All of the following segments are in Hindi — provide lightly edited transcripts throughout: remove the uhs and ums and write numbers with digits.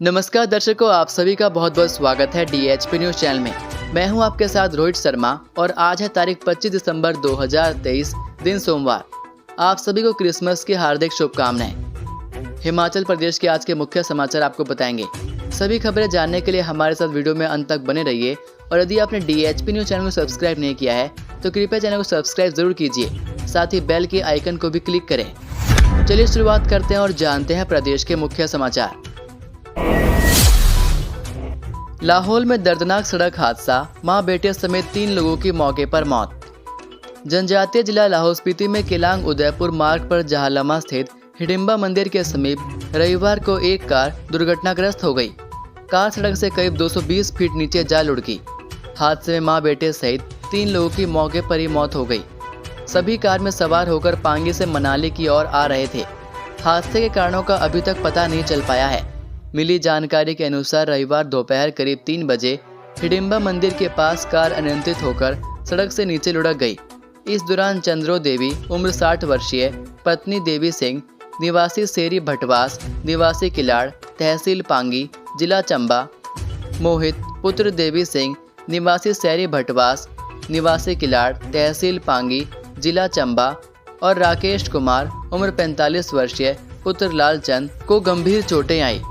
नमस्कार दर्शकों, आप सभी का बहुत बहुत स्वागत है DHP न्यूज चैनल में। मैं हूं आपके साथ रोहित शर्मा और आज है तारीख 25 दिसंबर 2023 दिन सोमवार। आप सभी को क्रिसमस की हार्दिक शुभकामनाएं। हिमाचल प्रदेश के आज के मुख्य समाचार आपको बताएंगे। सभी खबरें जानने के लिए हमारे साथ वीडियो में अंत तक बने रहिए और यदि आपने DHP न्यूज चैनल को सब्सक्राइब नहीं किया है तो कृपया चैनल को सब्सक्राइब जरूर कीजिए, साथ ही बेल के आइकन को भी क्लिक करें। चलिए शुरुआत करते हैं और जानते हैं प्रदेश के मुख्य समाचार। लाहौल में दर्दनाक सड़क हादसा, मां बेटे समेत 3 लोगों की मौके पर मौत। जनजातीय जिला लाहौल स्पीति में केलांग उदयपुर मार्ग पर जहालमा स्थित हिडिंबा मंदिर के समीप रविवार को एक कार दुर्घटनाग्रस्त हो गई। कार सड़क से करीब 220 फीट नीचे जा लुढ़की। हादसे में मां बेटे सहित 3 लोगों की मौके पर ही मौत हो गई। सभी कार में सवार होकर पांगी से मनाली की ओर आ रहे थे। हादसे के कारणों का अभी तक पता नहीं चल पाया है। मिली जानकारी के अनुसार रविवार दोपहर करीब 3 बजे हिडिंबा मंदिर के पास कार अनियंत्रित होकर सड़क से नीचे लुढ़क गई। इस दौरान चंद्रो देवी उम्र 60 वर्षीय, पत्नी देवी सिंह निवासी सेरी भटवास निवासी किलाड़ तहसील पांगी जिला चंबा, मोहित पुत्र देवी सिंह निवासी सेरी भटवास निवासी किलाड़ तहसील पांगी जिला चंबा और राकेश कुमार उम्र 45 वर्षीय पुत्र लालचंद को गंभीर चोटें आई।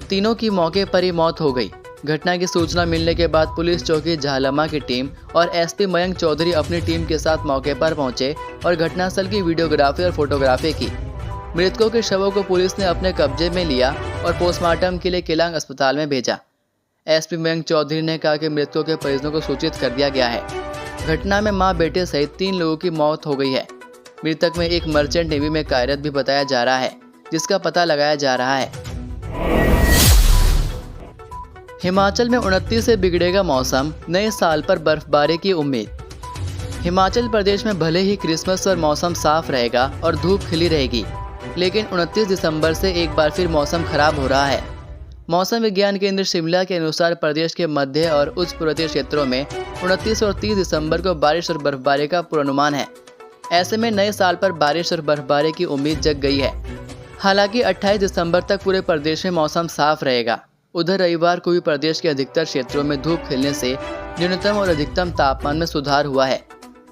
तीनों की मौके पर ही मौत हो गई। घटना की सूचना मिलने के बाद पुलिस चौकी जहालमा की टीम और SP मयंक चौधरी अपनी टीम के साथ मौके पर पहुंचे और घटनास्थल की वीडियोग्राफी और फोटोग्राफी की। मृतकों के शवों को पुलिस ने अपने कब्जे में लिया और पोस्टमार्टम के लिए केलांग अस्पताल में भेजा। SP मयंक चौधरी ने कहा कि मृतकों के परिजनों को सूचित कर दिया गया है। घटना में मां बेटे सहित 3 लोगों की मौत हो गई है। मृतक में एक मर्चेंट नेवी में कार्यरत भी बताया जा रहा है, जिसका पता लगाया जा रहा है। हिमाचल में 29 से बिगड़ेगा मौसम, नए साल पर बर्फबारी की उम्मीद। हिमाचल प्रदेश में भले ही क्रिसमस और मौसम साफ रहेगा और धूप खिली रहेगी, लेकिन 29 दिसंबर से एक बार फिर मौसम खराब हो रहा है। मौसम विज्ञान केंद्र शिमला के अनुसार प्रदेश के मध्य और उच्च पर्वतीय क्षेत्रों में 29 और 30 दिसंबर को बारिश और बर्फबारी का पूर्वानुमान है। ऐसे में नए साल पर बारिश और बर्फबारी की उम्मीद जग गई है। हालांकि 28 दिसंबर तक पूरे प्रदेश में मौसम साफ रहेगा। उधर रविवार को भी प्रदेश के अधिकतर क्षेत्रों में धूप खिलने से न्यूनतम और अधिकतम तापमान में सुधार हुआ है।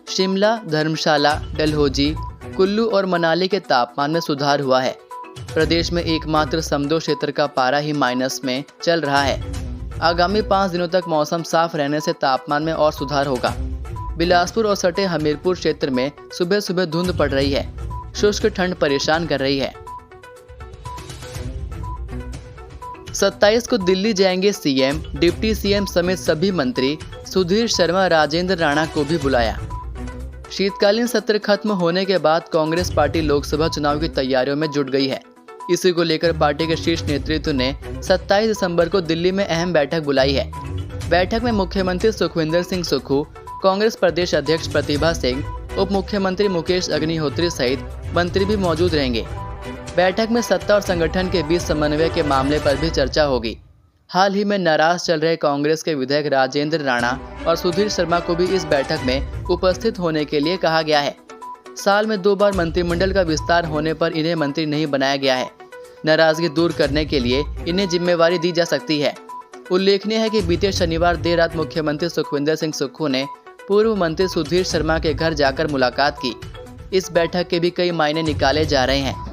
शिमला, धर्मशाला, डलहौजी, कुल्लू और मनाली के तापमान में सुधार हुआ है। प्रदेश में एकमात्र समदो क्षेत्र का पारा ही माइनस में चल रहा है। आगामी 5 दिनों तक मौसम साफ रहने से तापमान में और सुधार होगा। बिलासपुर और सटे हमीरपुर क्षेत्र में सुबह सुबह धुंध पड़ रही है। शुष्क ठंड परेशान कर रही है। 27 को दिल्ली जाएंगे CM, डिप्टी CM समेत सभी मंत्री। सुधीर शर्मा, राजेंद्र राणा को भी बुलाया। शीतकालीन सत्र खत्म होने के बाद कांग्रेस पार्टी लोकसभा चुनाव की तैयारियों में जुट गई है। इसी को लेकर पार्टी के शीर्ष नेतृत्व ने 27 दिसंबर को दिल्ली में अहम बैठक बुलाई है। बैठक में मुख्यमंत्री सुखविंदर सिंह सुक्खू, कांग्रेस प्रदेश अध्यक्ष प्रतिभा सिंह, उप मुख्यमंत्री मुकेश अग्निहोत्री सहित मंत्री भी मौजूद रहेंगे। बैठक में सत्ता और संगठन के बीच समन्वय के मामले पर भी चर्चा होगी। हाल ही में नाराज चल रहे कांग्रेस के विधायक राजेंद्र राणा और सुधीर शर्मा को भी इस बैठक में उपस्थित होने के लिए कहा गया है। साल में 2 बार मंत्रिमंडल का विस्तार होने पर इन्हें मंत्री नहीं बनाया गया है। नाराजगी दूर करने के लिए इन्हें जिम्मेवारी दी जा सकती है। उल्लेखनीय है कि बीते शनिवार देर रात मुख्यमंत्री सुखविंदर सिंह सुक्खू ने पूर्व मंत्री सुधीर शर्मा के घर जाकर मुलाकात की। इस बैठक के भी कई मायने निकाले जा रहे हैं।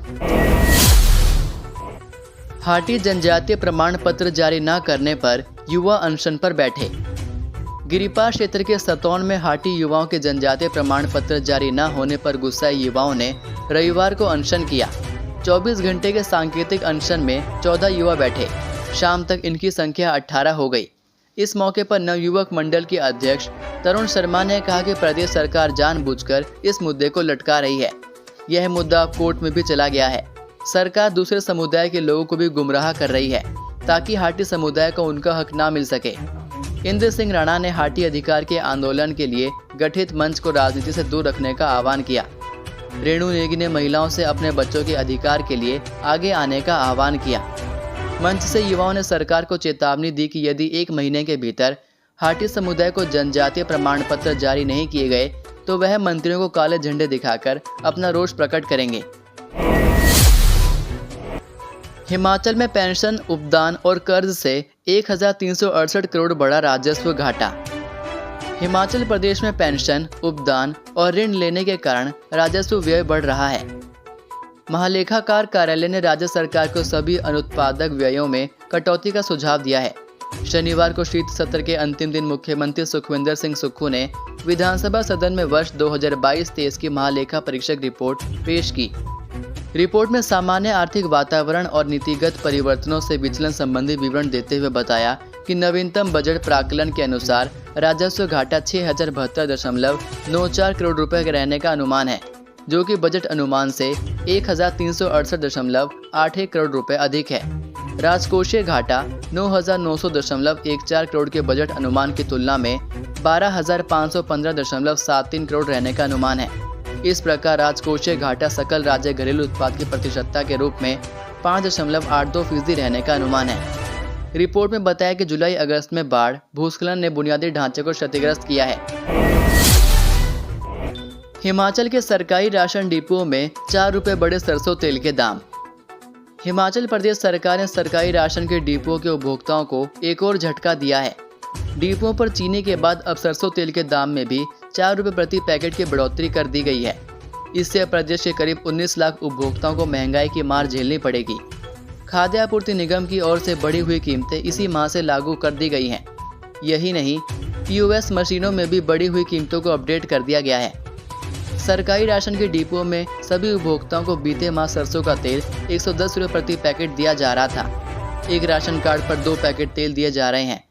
हाटी जनजातीय प्रमाण पत्र जारी न करने पर युवा अनशन पर बैठे। गिरिपार क्षेत्र के सतौन में हाटी युवाओं के जनजातीय प्रमाण पत्र जारी न होने पर गुस्साए युवाओं ने रविवार को अनशन किया। 24 घंटे के सांकेतिक अनशन में 14 युवा बैठे। शाम तक इनकी संख्या 18 हो गई। इस मौके पर नवयुवक मंडल के अध्यक्ष तरुण शर्मा ने कहा कि प्रदेश सरकार जानबूझकर इस मुद्दे को लटका रही है। यह मुद्दा अब कोर्ट में भी चला गया है। सरकार दूसरे समुदाय के लोगों को भी गुमराह कर रही है ताकि हाटी समुदाय को उनका हक ना मिल सके। इंद्र सिंह राणा ने हाटी अधिकार के आंदोलन के लिए गठित मंच को राजनीति से दूर रखने का आह्वान किया। रेणु नेगी ने महिलाओं से अपने बच्चों के अधिकार के लिए आगे आने का आह्वान किया। मंच से युवाओं ने सरकार को चेतावनी दी कि यदि 1 महीने के भीतर हाटी समुदाय को जनजातीय प्रमाण पत्र जारी नहीं किए गए तो वह मंत्रियों को काले झंडे दिखाकर अपना रोष प्रकट करेंगे। हिमाचल में पेंशन, उपदान और कर्ज से 1368 करोड़ बढ़ा राजस्व घाटा। हिमाचल प्रदेश में पेंशन, उपदान और ऋण लेने के कारण राजस्व व्यय बढ़ रहा है। महालेखाकार कार्यालय ने राज्य सरकार को सभी अनुत्पादक व्ययों में कटौती का सुझाव दिया है। शनिवार को शीत सत्र के अंतिम दिन मुख्यमंत्री सुखविंदर सिंह सुक्खू ने विधानसभा सदन में वर्ष 2022-23 की महालेखा परीक्षक रिपोर्ट पेश की। रिपोर्ट में सामान्य आर्थिक वातावरण और नीतिगत परिवर्तनों से विचलन संबंधी विवरण देते हुए बताया कि नवीनतम बजट प्राक्कलन के अनुसार राजस्व घाटा 6072.94 करोड़ रुपए के रहने का अनुमान है, जो कि बजट अनुमान से 1368.81 करोड़ रुपए अधिक है। राजकोषीय घाटा 9900.14 करोड़ के बजट अनुमान की तुलना में 12515.73 करोड़ रहने का अनुमान है। इस प्रकार राजकोषीय घाटा सकल राज्य घरेलू उत्पाद की प्रतिशतता के रूप में 5.82% रहने का अनुमान है। रिपोर्ट में बताया कि जुलाई अगस्त में बाढ़, भूस्खलन ने बुनियादी ढांचे को क्षतिग्रस्त किया है। हिमाचल के सरकारी राशन डिपुओं में 4 रुपये बढ़े सरसों तेल के दाम। हिमाचल प्रदेश सरकार ने सरकारी राशन के डिपुओं के उपभोक्ताओं को एक और झटका दिया है। डिपुओं पर चीनी के बाद अब सरसों तेल के दाम में भी 4 रुपये प्रति पैकेट की बढ़ोतरी कर दी गई है। इससे प्रदेश के करीब 19 लाख उपभोक्ताओं को महंगाई की मार झेलनी पड़ेगी। खाद्य आपूर्ति निगम की ओर से बढ़ी हुई कीमतें इसी माह से लागू कर दी गई हैं। यही नहीं, POS मशीनों में भी बढ़ी हुई कीमतों को अपडेट कर दिया गया है। सरकारी राशन के डिपुओं में सभी उपभोक्ताओं को बीते माह सरसों का तेल 110 रुपये प्रति पैकेट दिया जा रहा था। एक राशन कार्ड पर 2 पैकेट तेल दिए जा रहे हैं,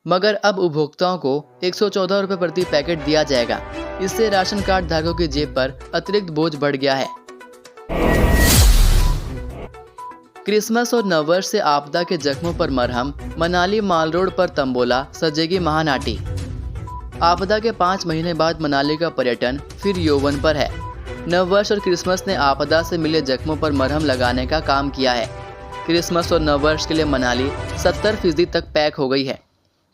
मगर अब उपभोक्ताओं को 114 रुपये प्रति पैकेट दिया जाएगा। इससे राशन कार्ड धारकों की जेब पर अतिरिक्त बोझ बढ़ गया है। क्रिसमस और नववर्ष से आपदा के जख्मों पर मरहम, मनाली माल रोड पर तंबोला सजेगी महानाटी। आपदा के 5 महीने बाद मनाली का पर्यटन फिर यौवन पर है। नववर्ष और क्रिसमस ने आपदा से मिले जख्मों पर मरहम लगाने का काम किया है। क्रिसमस और नववर्ष के लिए मनाली 70% तक पैक हो गई है।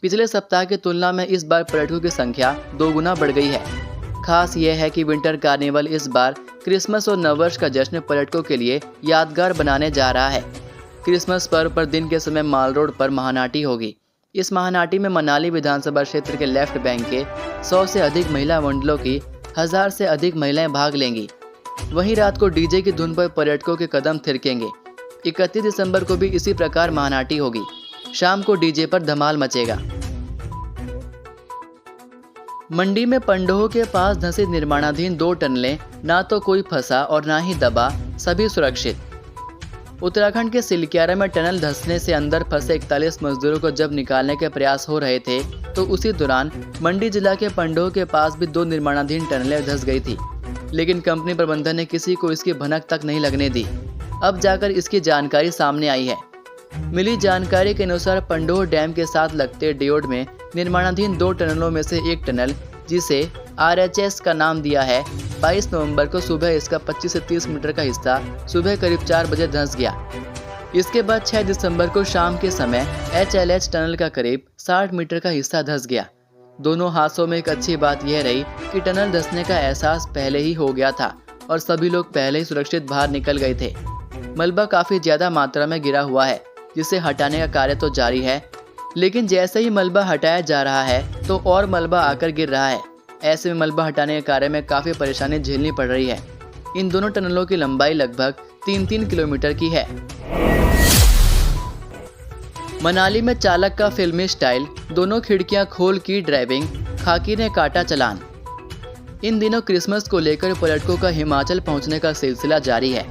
पिछले सप्ताह की तुलना में इस बार पर्यटकों की संख्या 2 गुना बढ़ गई है। खास यह है कि विंटर कार्निवल इस बार क्रिसमस और नववर्ष का जश्न पर्यटकों के लिए यादगार बनाने जा रहा है। क्रिसमस पर्व पर दिन के समय माल रोड पर महानाटी होगी। इस महानाटी में मनाली विधानसभा क्षेत्र के लेफ्ट बैंक के 100 से अधिक महिला मंडलों की 1000 से अधिक महिलाएं भाग लेंगी। वहीं रात को डीजे की धुन पर पर्यटकों के कदम थिरकेंगे। 31 दिसंबर को भी इसी प्रकार महानाटी होगी। शाम को डीजे पर धमाल मचेगा। मंडी में पंडोह के पास धंसी निर्माणाधीन 2 टनलें, ना तो कोई फंसा और ना ही दबा, सभी सुरक्षित। उत्तराखंड के सिलक्यारा में टनल धंसने से अंदर फंसे 41 मजदूरों को जब निकालने के प्रयास हो रहे थे, तो उसी दौरान मंडी जिला के पंडोह के पास भी 2 निर्माणाधीन टनलें धंस गई थी। लेकिन कंपनी प्रबंधन ने किसी को इसकी भनक तक नहीं लगने दी। अब जाकर इसकी जानकारी सामने आई है। मिली जानकारी के अनुसार पंडोह डैम के साथ लगते डियोड में निर्माणाधीन 2 टनलों में से एक टनल, जिसे RHS का नाम दिया है, 22 नवंबर को सुबह इसका 25 से 30 मीटर का हिस्सा सुबह करीब 4 बजे धंस गया। इसके बाद 6 दिसंबर को शाम के समय HLH टनल का करीब 60 मीटर का हिस्सा धंस गया। दोनों हादसों में एक अच्छी बात यह रही कि टनल धंसने का एहसास पहले ही हो गया था और सभी लोग पहले ही सुरक्षित बाहर निकल गए थे। मलबा काफ़ी ज़्यादा मात्रा में गिरा हुआ है, जिसे हटाने का कार्य तो जारी है, लेकिन जैसे ही मलबा हटाया जा रहा है तो और मलबा आकर गिर रहा है। ऐसे में मलबा हटाने के कार्य में काफ़ी परेशानी झेलनी पड़ रही है। इन दोनों टनलों की लंबाई लगभग 3-3 किलोमीटर की है। मनाली में चालक का फिल्मी स्टाइल, दोनों खिड़कियां खोल की ड्राइविंग, खाकी ने काटा चालान। इन दिनों क्रिसमस को लेकर पर्यटकों का हिमाचल पहुंचने का सिलसिला जारी है।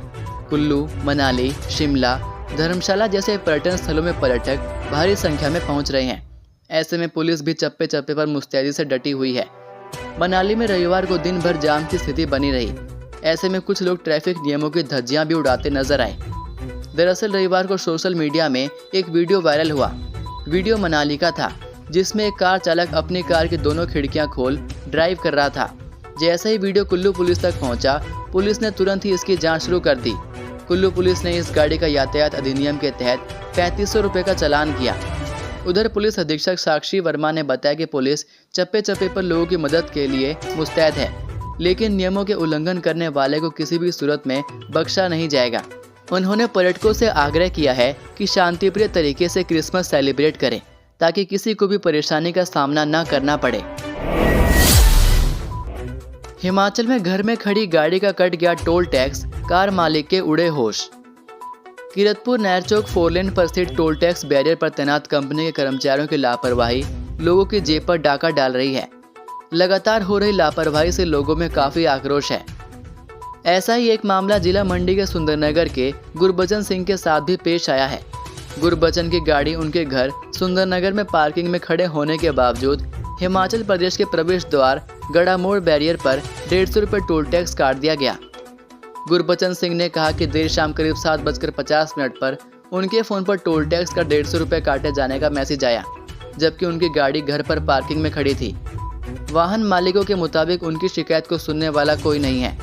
कुल्लू, मनाली, शिमला, धर्मशाला जैसे पर्यटन स्थलों में पर्यटक भारी संख्या में पहुंच रहे हैं। ऐसे में पुलिस भी चप्पे चप्पे पर मुस्तैदी से डटी हुई है। मनाली में रविवार को दिन भर जाम की स्थिति बनी रही। ऐसे में कुछ लोग ट्रैफिक नियमों की धज्जियां भी उड़ाते नजर आए। दरअसल रविवार को सोशल मीडिया में एक वीडियो वायरल हुआ। वीडियो मनाली का था, जिसमें एक कार चालक अपनी कार की दोनों खिड़कियां खोल ड्राइव कर रहा था। जैसे ही वीडियो कुल्लू पुलिस तक पहुंचा, पुलिस ने तुरंत ही इसकी जांच शुरू कर दी। कुल्लू पुलिस ने इस गाड़ी का यातायात अधिनियम के तहत 3500 रुपये का चालान किया। उधर पुलिस अधीक्षक साक्षी वर्मा ने बताया कि पुलिस चप्पे चप्पे पर लोगों की मदद के लिए मुस्तैद है, लेकिन नियमों के उल्लंघन करने वाले को किसी भी सूरत में बख्शा नहीं जाएगा। उन्होंने पर्यटकों से आग्रह किया है कि शांतिप्रिय तरीके से क्रिसमस सेलिब्रेट करें ताकि किसी को भी परेशानी का सामना न करना पड़े। हिमाचल में घर में खड़ी गाड़ी का कट गया टोल टैक्स, कार मालिक के उड़े होश। कीरतपुर नहरचौक 4 लेन पर स्थित टोल टैक्स बैरियर पर तैनात कंपनी के कर्मचारियों की लापरवाही लोगों की जेब पर डाका डाल रही है। लगातार हो रही लापरवाही से लोगों में काफी आक्रोश है। ऐसा ही एक मामला जिला मंडी के सुंदरनगर के गुरबचन सिंह के साथ भी पेश आया है। गुरबचन की गाड़ी उनके घर सुंदरनगर में पार्किंग में खड़े होने के बावजूद हिमाचल प्रदेश के प्रवेश द्वार गड़ा मोड़ बैरियर पर 150 रुपये टोल टैक्स काट दिया गया। गुरबचन सिंह ने कहा कि देर शाम करीब 7:50 पर उनके फ़ोन पर टोल टैक्स का 150 रुपये काटे जाने का मैसेज आया, जबकि उनकी गाड़ी घर पर पार्किंग में खड़ी थी। वाहन मालिकों के मुताबिक उनकी शिकायत को सुनने वाला कोई नहीं है।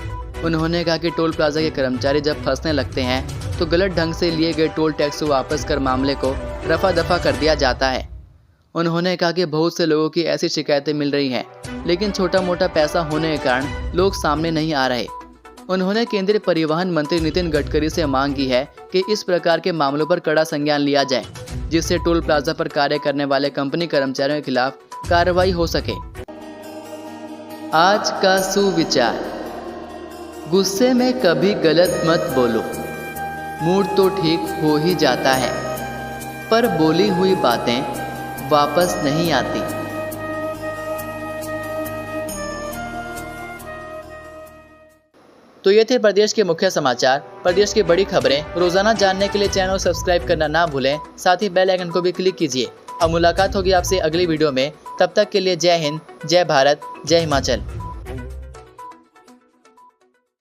उन्होंने कहा कि टोल प्लाजा के कर्मचारी जब फंसने लगते हैं तो गलत ढंग से लिए गए टोल टैक्स को वापस कर मामले को रफा दफा कर दिया जाता है। उन्होंने कहा कि बहुत से लोगों की ऐसी शिकायतें मिल रही हैं, लेकिन छोटा मोटा पैसा होने के कारण लोग सामने नहीं आ रहे। उन्होंने केंद्रीय परिवहन मंत्री नितिन गडकरी से मांग की है कि इस प्रकार के मामलों पर कड़ा संज्ञान लिया जाए, जिससे टोल प्लाजा पर कार्य करने वाले कंपनी कर्मचारियों के खिलाफ कार्रवाई हो सके। आज का सुविचार, गुस्से में कभी गलत मत बोलो। मूड तो ठीक हो ही जाता है, पर बोली हुई बातें वापस नहीं आती। तो ये थे प्रदेश के मुख्य समाचार। प्रदेश की बड़ी खबरें रोजाना जानने के लिए चैनल सब्सक्राइब करना ना भूलें, साथ ही बेल आइकन को भी क्लिक कीजिए। अब मुलाकात होगी आपसे अगली वीडियो में। तब तक के लिए जय हिंद, जय भारत, जय हिमाचल।